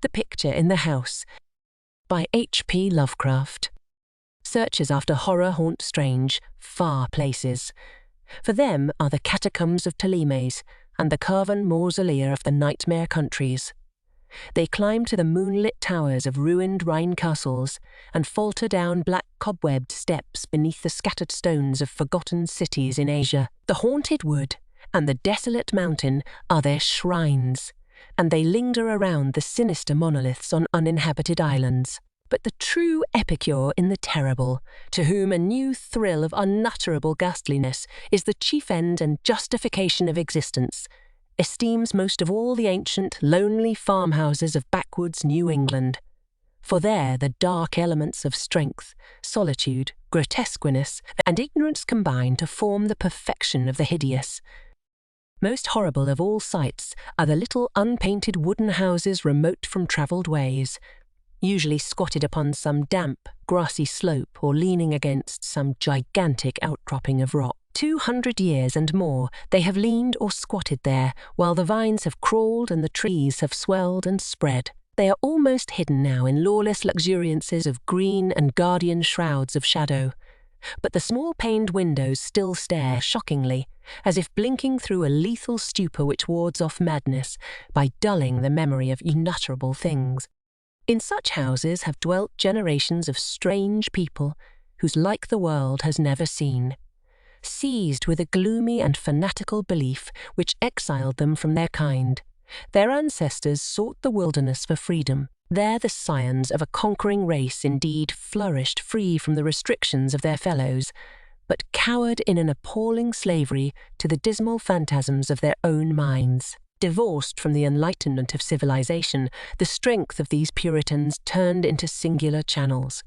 The Picture in the House by H.P. Lovecraft. Searchers after horror haunt strange, far places. For them are the catacombs of Ptolemais and the carven mausolea of the nightmare countries. They climb to the moonlit towers of ruined Rhine castles and falter down black cobwebbed steps beneath the scattered stones of forgotten cities in Asia. The haunted wood and the desolate mountain are their shrines, and they linger around the sinister monoliths on uninhabited islands. But the true epicure in the terrible, to whom a new thrill of unutterable ghastliness is the chief end and justification of existence, esteems most of all the ancient, lonely farmhouses of backwoods New England. For there the dark elements of strength, solitude, grotesqueness, and ignorance combine to form the perfection of the hideous. Most horrible of all sights are the little unpainted wooden houses remote from travelled ways, usually squatted upon some damp, grassy slope or leaning against some gigantic outcropping of rock. 200 years and more they have leaned or squatted there, while the vines have crawled and the trees have swelled and spread. They are almost hidden now in lawless luxuriances of green and guardian shrouds of shadow. But the small paned windows still stare shockingly, as if blinking through a lethal stupor which wards off madness by dulling the memory of unutterable things. In such houses have dwelt generations of strange people whose like the world has never seen. Seized with a gloomy and fanatical belief which exiled them from their kind, their ancestors sought the wilderness for freedom. There the scions of a conquering race indeed flourished free from the restrictions of their fellows, but cowered in an appalling slavery to the dismal phantasms of their own minds. Divorced from the enlightenment of civilization, the strength of these Puritans turned into singular channels,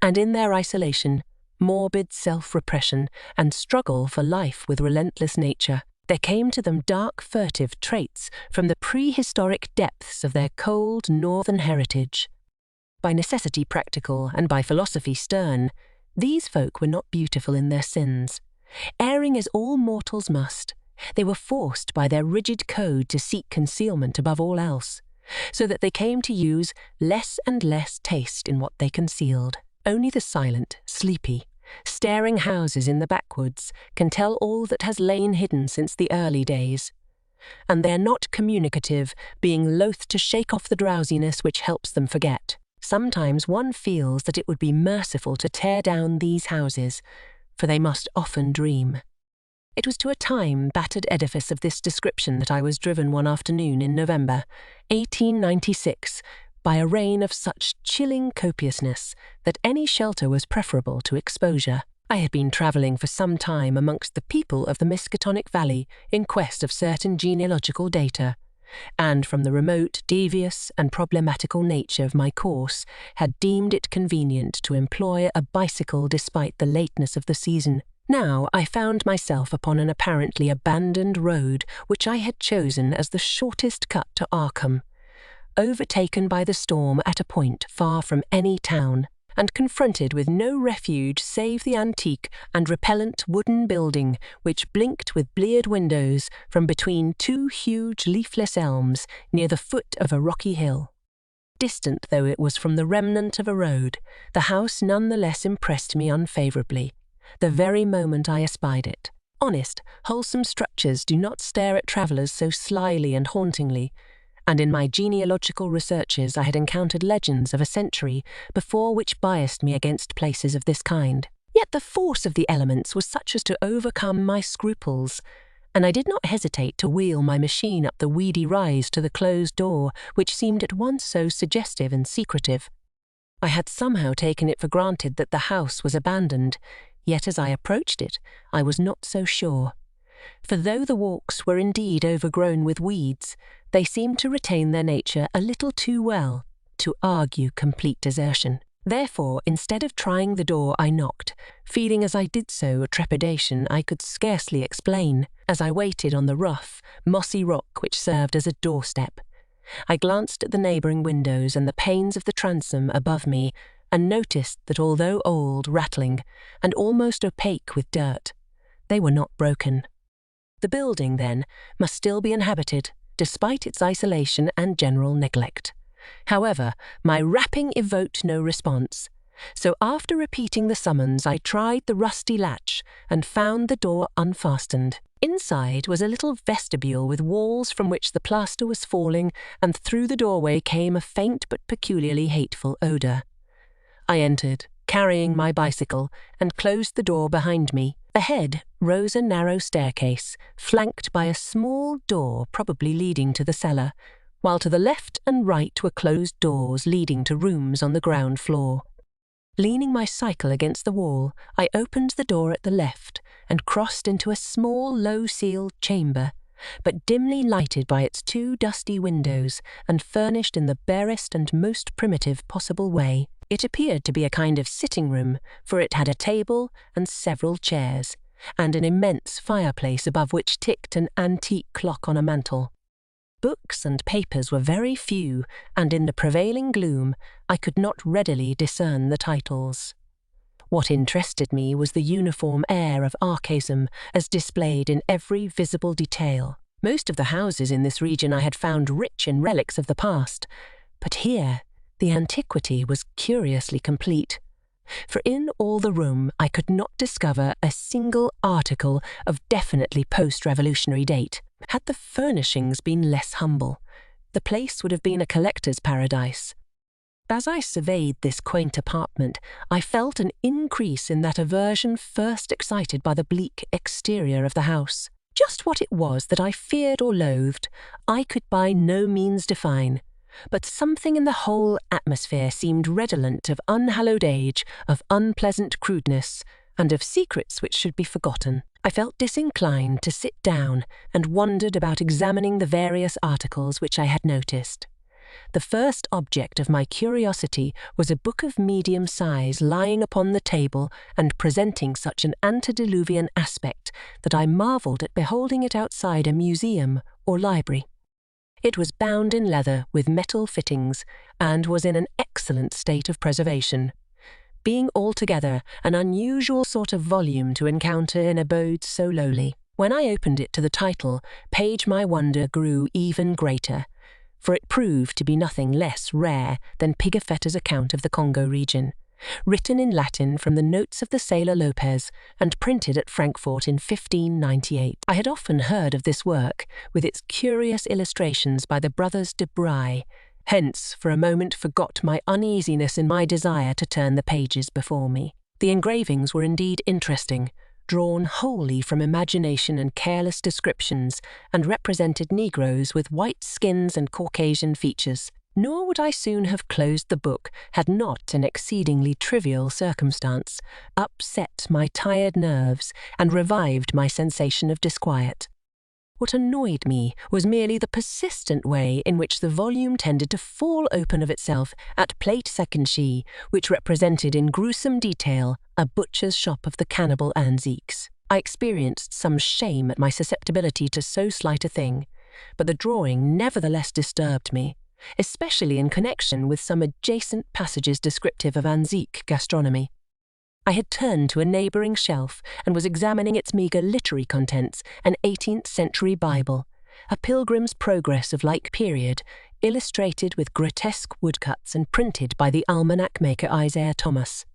and in their isolation, morbid self-repression, and struggle for life with relentless nature, there came to them dark, furtive traits from the prehistoric depths of their cold northern heritage. By necessity practical and by philosophy stern, these folk were not beautiful in their sins. Erring as all mortals must, they were forced by their rigid code to seek concealment above all else, so that they came to use less and less taste in what they concealed. Only the silent, sleepy, staring houses in the backwoods can tell all that has lain hidden since the early days. And they're not communicative, being loath to shake off the drowsiness which helps them forget. Sometimes one feels that it would be merciful to tear down these houses, for they must often dream. It was to a time-battered edifice of this description that I was driven one afternoon in November, 1896, by a rain of such chilling copiousness that any shelter was preferable to exposure. I had been travelling for some time amongst the people of the Miskatonic Valley in quest of certain genealogical data, and from the remote, devious, and problematical nature of my course, had deemed it convenient to employ a bicycle despite the lateness of the season. Now I found myself upon an apparently abandoned road which I had chosen as the shortest cut to Arkham, overtaken by the storm at a point far from any town, and confronted with no refuge save the antique and repellent wooden building which blinked with bleared windows from between two huge leafless elms near the foot of a rocky hill. Distant though it was from the remnant of a road, the house none the less impressed me unfavourably the very moment I espied it. Honest, wholesome structures do not stare at travellers so slyly and hauntingly, and in my genealogical researches I had encountered legends of a century before which biased me against places of this kind. Yet the force of the elements was such as to overcome my scruples, and I did not hesitate to wheel my machine up the weedy rise to the closed door which seemed at once so suggestive and secretive. I had somehow taken it for granted that the house was abandoned, yet as I approached it, I was not so sure. For though the walks were indeed overgrown with weeds, they seemed to retain their nature a little too well to argue complete desertion. Therefore, instead of trying the door, I knocked, feeling as I did so a trepidation I could scarcely explain, as I waited on the rough, mossy rock which served as a doorstep. I glanced at the neighbouring windows and the panes of the transom above me, and noticed that although old, rattling, and almost opaque with dirt, they were not broken. The building, then, must still be inhabited, despite its isolation and general neglect. However, my rapping evoked no response. So after repeating the summons, I tried the rusty latch and found the door unfastened. Inside was a little vestibule with walls from which the plaster was falling, and through the doorway came a faint but peculiarly hateful odour. I entered, carrying my bicycle, and closed the door behind me. Ahead rose a narrow staircase, flanked by a small door probably leading to the cellar, while to the left and right were closed doors leading to rooms on the ground floor. Leaning my cycle against the wall, I opened the door at the left and crossed into a small, low-ceiled chamber, but dimly lighted by its 2 dusty windows and furnished in the barest and most primitive possible way. It appeared to be a kind of sitting room, for it had a table and several chairs, and an immense fireplace above which ticked an antique clock on a mantel. Books and papers were very few, and in the prevailing gloom I could not readily discern the titles. What interested me was the uniform air of archaism as displayed in every visible detail. Most of the houses in this region I had found rich in relics of the past, but here the antiquity was curiously complete. For in all the room I could not discover a single article of definitely post-revolutionary date. Had the furnishings been less humble, the place would have been a collector's paradise. As I surveyed this quaint apartment, I felt an increase in that aversion first excited by the bleak exterior of the house. Just what it was that I feared or loathed, I could by no means define, but something in the whole atmosphere seemed redolent of unhallowed age, of unpleasant crudeness, and of secrets which should be forgotten. I felt disinclined to sit down and wondered about examining the various articles which I had noticed. The first object of my curiosity was a book of medium size lying upon the table and presenting such an antediluvian aspect that I marvelled at beholding it outside a museum or library. It was bound in leather with metal fittings and was in an excellent state of preservation, being altogether an unusual sort of volume to encounter in abodes so lowly. When I opened it to the title page, my wonder grew even greater, for it proved to be nothing less rare than Pigafetta's account of the Congo region, written in Latin from the notes of the sailor Lopez and printed at Frankfurt in 1598. I had often heard of this work, with its curious illustrations by the brothers de Bry, hence for a moment forgot my uneasiness in my desire to turn the pages before me. The engravings were indeed interesting, drawn wholly from imagination and careless descriptions, and represented Negroes with white skins and Caucasian features. Nor would I soon have closed the book had not an exceedingly trivial circumstance upset my tired nerves and revived my sensation of disquiet. What annoyed me was merely the persistent way in which the volume tended to fall open of itself at plate secondshe, which represented in gruesome detail a butcher's shop of the cannibal Anziques. I experienced some shame at my susceptibility to so slight a thing, but the drawing nevertheless disturbed me, especially in connection with some adjacent passages descriptive of Anzique gastronomy. I had turned to a neighbouring shelf and was examining its meagre literary contents, an 18th century Bible, a Pilgrim's Progress of like period, illustrated with grotesque woodcuts and printed by the almanac maker Isaiah Thomas,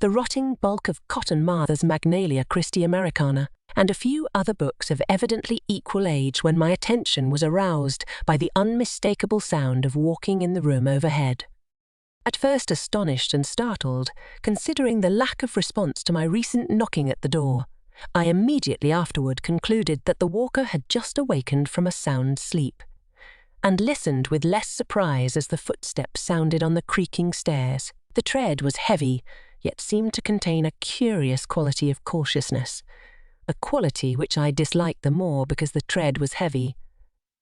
the rotting bulk of Cotton Mather's Magnalia Christi Americana, and a few other books of evidently equal age when my attention was aroused by the unmistakable sound of walking in the room overhead. At first astonished and startled, considering the lack of response to my recent knocking at the door, I immediately afterward concluded that the walker had just awakened from a sound sleep, and listened with less surprise as the footsteps sounded on the creaking stairs. The tread was heavy, yet seemed to contain a curious quality of cautiousness, a quality which I disliked the more because the tread was heavy.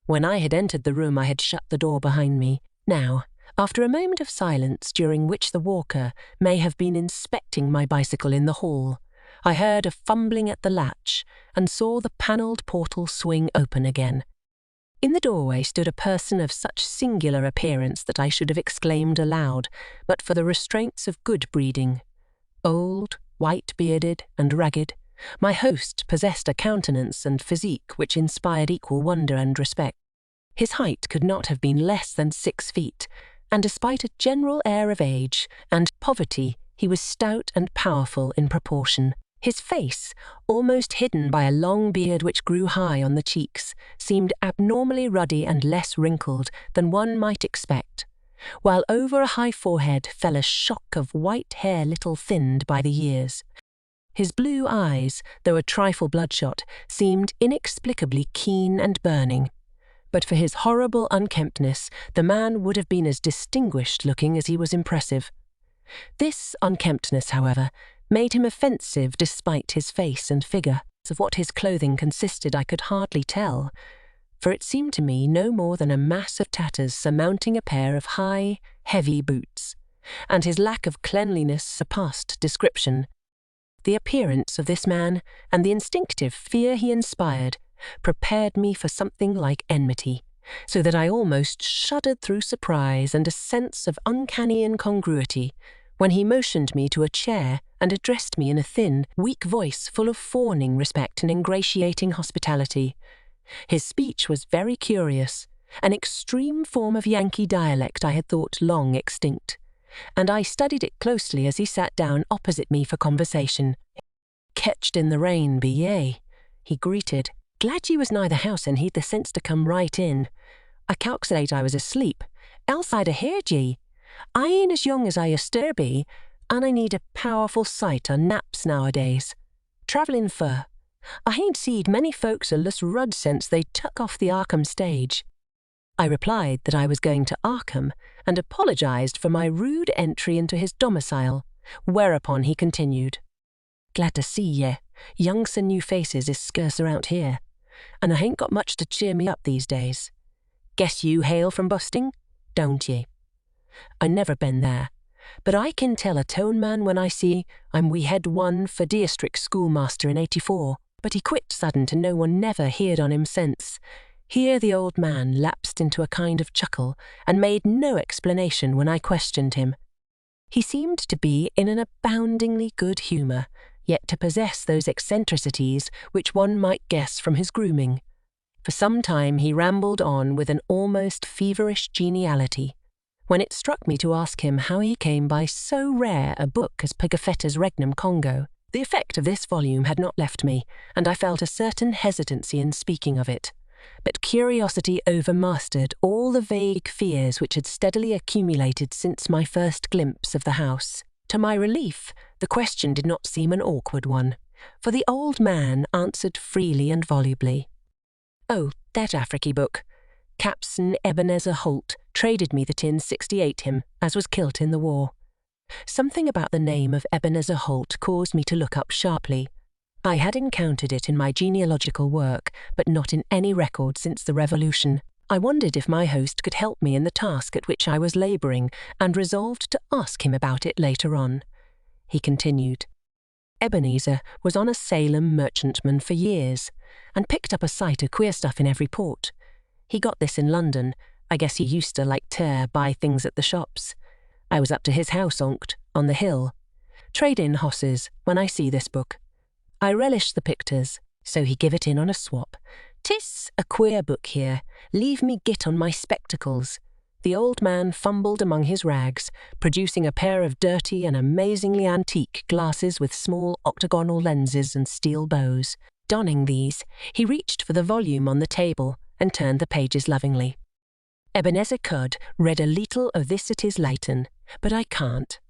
When I had entered the room I had shut the door behind me. Now, after a moment of silence during which the walker may have been inspecting my bicycle in the hall, I heard a fumbling at the latch and saw the panelled portal swing open again. In the doorway stood a person of such singular appearance that I should have exclaimed aloud, but for the restraints of good breeding. Old, white-bearded, and ragged, my host possessed a countenance and physique which inspired equal wonder and respect. His height could not have been less than 6 feet, and despite a general air of age and poverty, he was stout and powerful in proportion. His face, almost hidden by a long beard which grew high on the cheeks, seemed abnormally ruddy and less wrinkled than one might expect, while over a high forehead fell a shock of white hair little thinned by the years. His blue eyes, though a trifle bloodshot, seemed inexplicably keen and burning. But for his horrible unkemptness, the man would have been as distinguished-looking as he was impressive. This unkemptness, however, made him offensive despite his face and figure. Of what his clothing consisted I could hardly tell, for it seemed to me no more than a mass of tatters surmounting a pair of high, heavy boots, and his lack of cleanliness surpassed description. The appearance of this man, and the instinctive fear he inspired, prepared me for something like enmity, so that I almost shuddered through surprise and a sense of uncanny incongruity when he motioned me to a chair and addressed me in a thin, weak voice full of fawning respect and ingratiating hospitality. His speech was very curious, an extreme form of Yankee dialect I had thought long extinct, and I studied it closely as he sat down opposite me for conversation. "Ketched in the rain, be ye?" he greeted. "Glad ye was nigh the house and he'd the sense to come right in. I calculate I was asleep, else I'd a heard ye. I ain't as young as I used to be, and I need a powerful sight o' naps nowadays. Travellin' fur. I ain't seed many folks o' less rud since they tuck off the Arkham stage." I replied that I was going to Arkham, and apologised for my rude entry into his domicile, whereupon he continued, "Glad to see ye. Youngs and new faces is scarce around here, and I ain't got much to cheer me up these days. Guess you hail from Busting, don't ye? I never been there, but I can tell a tone man when I see I'm we head one for district schoolmaster in '84, but he quit sudden to no one never heard on him since." Here the old man lapsed into a kind of chuckle and made no explanation when I questioned him. He seemed to be in an aboundingly good humour, yet to possess those eccentricities which one might guess from his grooming. For some time he rambled on with an almost feverish geniality, when it struck me to ask him how he came by so rare a book as Pigafetta's Regnum Congo. The effect of this volume had not left me, and I felt a certain hesitancy in speaking of it. But curiosity overmastered all the vague fears which had steadily accumulated since my first glimpse of the house. To my relief, the question did not seem an awkward one, for the old man answered freely and volubly. "Oh, that Africky book. Captain Ebenezer Holt traded me the tin 68 him, as was kilt in the war." Something about the name of Ebenezer Holt caused me to look up sharply. I had encountered it in my genealogical work, but not in any record since the Revolution. I wondered if my host could help me in the task at which I was labouring, and resolved to ask him about it later on. He continued, "Ebenezer was on a Salem merchantman for years, and picked up a sight of queer stuff in every port. He got this in London. I guess he used to, like buy things at the shops. I was up to his house onct, on the hill. Trade in hosses when I see this book. I relish the pictures, so he give it in on a swap. 'Tis a queer book here. Leave me git on my spectacles." The old man fumbled among his rags, producing a pair of dirty and amazingly antique glasses with small octagonal lenses and steel bows. Donning these, he reached for the volume on the table and turned the pages lovingly. "Ebenezer could read a leetle of this at his Leighton, but I can't.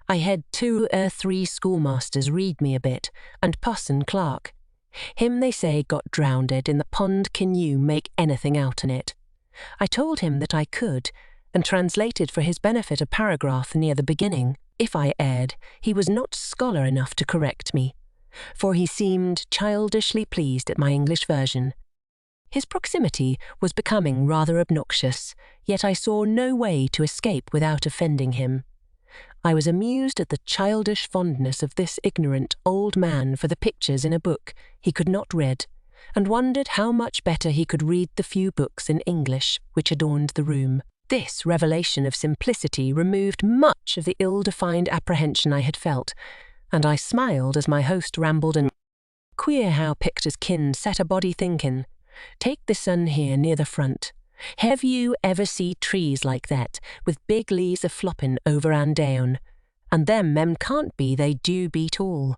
I had 2 or 3 schoolmasters read me a bit, and Pusson Clark. Him they say got drownded in the pond. Can you make anything out in it? I told him that I could, and translated for his benefit a paragraph near the beginning. If I erred, he was not scholar enough to correct me, for he seemed childishly pleased at my English version. His proximity was becoming rather obnoxious, yet I saw no way to escape without offending him. I was amused at the childish fondness of this ignorant old man for the pictures in a book he could not read, and wondered how much better he could read the few books in English which adorned the room. This revelation of simplicity removed much of the ill-defined apprehension I had felt, and I smiled as my host rambled and "Queer how pictures kin set a body thinkin'. Take this un here near the front. Have you ever see trees like that, with big leaves a-floppin' over and down? And them can't be, they do beat all.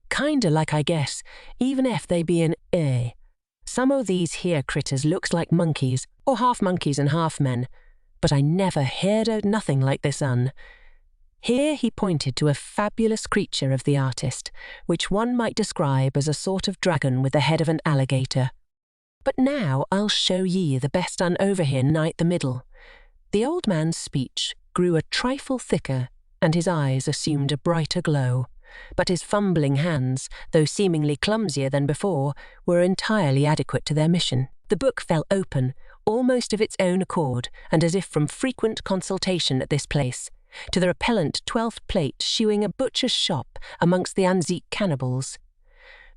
Kinda like I guess, even if they be an Some o' these here critters looks like monkeys, or half monkeys and half men, but I never heard o' nothing like this un. Here he pointed to a fabulous creature of the artist, which one might describe as a sort of dragon with the head of an alligator. But now I'll show ye the best un over here nigh the middle. The old man's speech grew a trifle thicker, and his eyes assumed a brighter glow, but his fumbling hands, though seemingly clumsier than before, were entirely adequate to their mission. The book fell open, almost of its own accord, and as if from frequent consultation at this place, to the repellent 12th plate shewing a butcher's shop amongst the Anzique cannibals.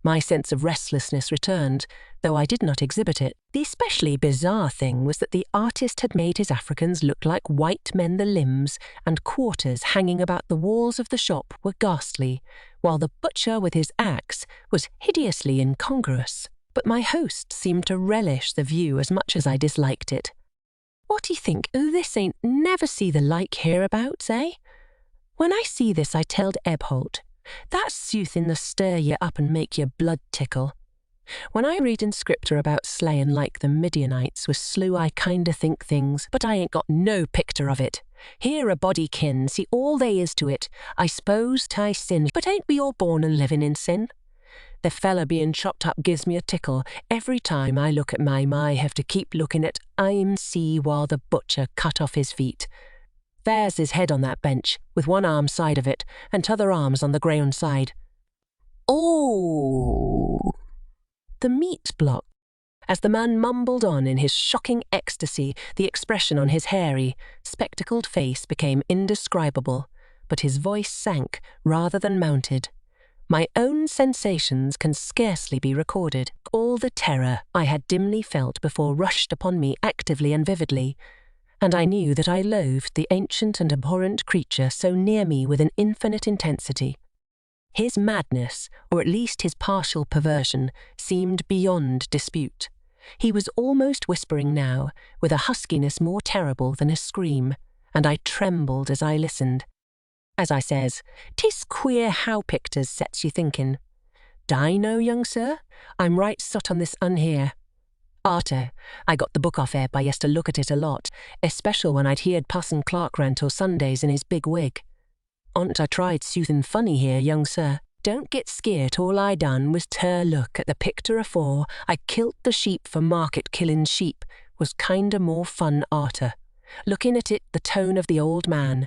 My sense of restlessness returned, though I did not exhibit it. The especially bizarre thing was that the artist had made his Africans look like white men. The limbs and quarters hanging about the walls of the shop were ghastly, while the butcher with his axe was hideously incongruous. But my host seemed to relish the view as much as I disliked it. What d'ye think? This ain't never see the like hereabouts, eh? When I see this, I telled Ebholt, that's sooth the stir ye up and make your blood tickle. When I read in scripture about slayin' like the Midianites was slew, I kinda think things, but I ain't got no picter of it. Here a body kin, see all they is to it. I s'pose 'I sin, but ain't we all born and livin' in sin? The fella being chopped up gives me a tickle. Every time I look at my have to keep looking at I'm see while the butcher cut off his feet. There's his head on that bench, with one arm side of it, and t'other arm's on the ground side. Oh! The meat block. As the man mumbled on in his shocking ecstasy, the expression on his hairy, spectacled face became indescribable, but his voice sank rather than mounted. My own sensations can scarcely be recorded. All the terror I had dimly felt before rushed upon me actively and vividly, and I knew that I loathed the ancient and abhorrent creature so near me with an infinite intensity. His madness, or at least his partial perversion, seemed beyond dispute. He was almost whispering now, with a huskiness more terrible than a scream, and I trembled as I listened. As I says, 'tis queer how picters sets you thinking. "Die know, young sir? I'm right sot on this un here. Arter, I got the book off ere I used to look at it a lot, especial when I'd heerd Parson Clark rant o' Sundays in his big wig. On't I tried soothin' funny here, young sir. Don't get scared, all I done was ter look at the picter afore I kilt the sheep for market killin' sheep was kinda more fun arter. Looking at it, the tone of the old man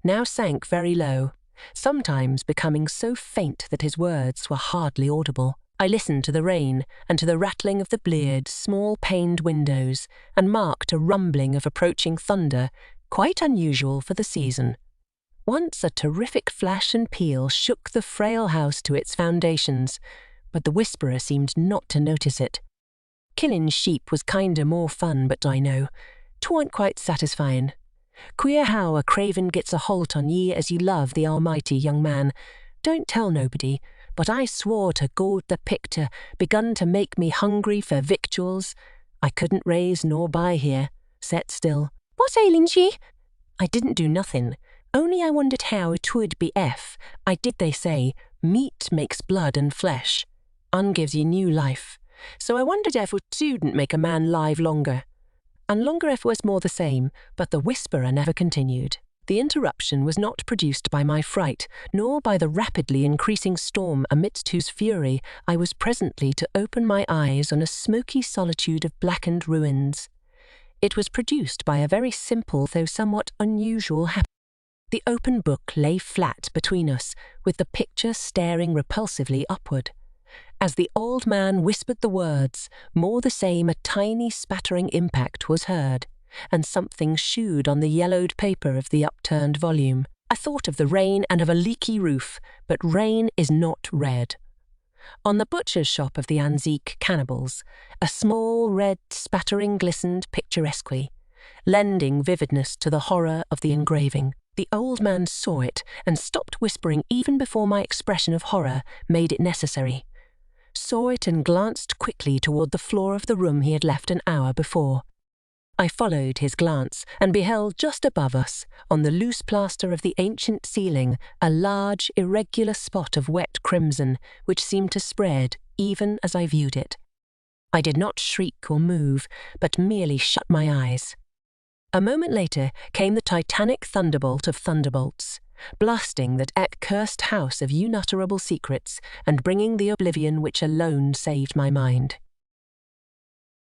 now sank very low, sometimes becoming so faint that his words were hardly audible. I listened to the rain and to the rattling of the bleared, small-paned windows, and marked a rumbling of approaching thunder, quite unusual for the season. Once a terrific flash and peal shook the frail house to its foundations, but the whisperer seemed not to notice it. Killin' sheep was kinda more fun, but I know 'twarn't quite satisfyin'. Queer how a craven gets a holt on ye as you love the Almighty, young man. Don't tell nobody, but I swore to God the picter begun to make me hungry for victuals. I couldn't raise nor buy here. Set still. What's ailing ye? I didn't do nothing, only I wondered how 'twould be if, I did they say, meat makes blood and flesh. Gives ye new life. So I wondered if it didn't make a man live longer. And longer if it was more the same, but the whisperer never continued. The interruption was not produced by my fright, nor by the rapidly increasing storm amidst whose fury I was presently to open my eyes on a smoky solitude of blackened ruins. It was produced by a very simple though somewhat unusual habit. The open book lay flat between us, with the picture staring repulsively upward. As the old man whispered the words, more the same a tiny spattering impact was heard, and something shooed on the yellowed paper of the upturned volume. I thought of the rain and of a leaky roof, but rain is not red. On the butcher's shop of the Anzique cannibals, a small red spattering glistened picturesquely, lending vividness to the horror of the engraving. The old man saw it and stopped whispering even before my expression of horror made it necessary. Saw it and glanced quickly toward the floor of the room he had left an hour before. I followed his glance and beheld just above us, on the loose plaster of the ancient ceiling, a large, irregular spot of wet crimson which seemed to spread even as I viewed it. I did not shriek or move, but merely shut my eyes. A moment later came the titanic thunderbolt of thunderbolts, blasting that accursed house of unutterable secrets and bringing the oblivion which alone saved my mind.